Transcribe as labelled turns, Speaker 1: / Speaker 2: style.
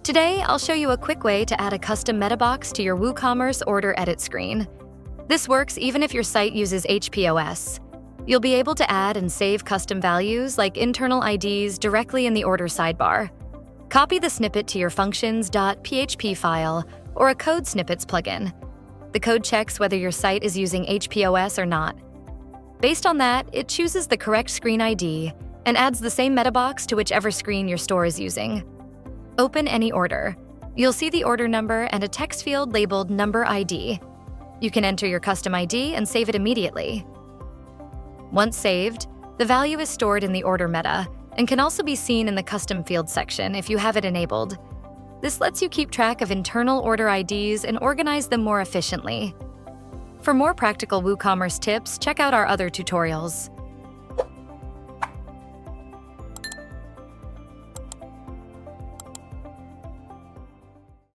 Speaker 1: Today, I'll show you a quick way to add a custom Metabox to your WooCommerce order edit screen. This works even if your site uses HPOS. You'll be able to add and save custom values like internal IDs directly in the order sidebar. Copy the snippet to your functions.php file or a code snippets plugin. The code checks whether your site is using HPOS or not. Based on that, it chooses the correct screen ID and adds the same Metabox to whichever screen your store is using. Open any order. You'll see the order number and a text field labeled Number ID. You can enter your custom ID and save it immediately. Once saved, the value is stored in the order meta and can also be seen in the custom field section if you have it enabled. This lets you keep track of internal order IDs and organize them more efficiently. For more practical WooCommerce tips, check out our other tutorials.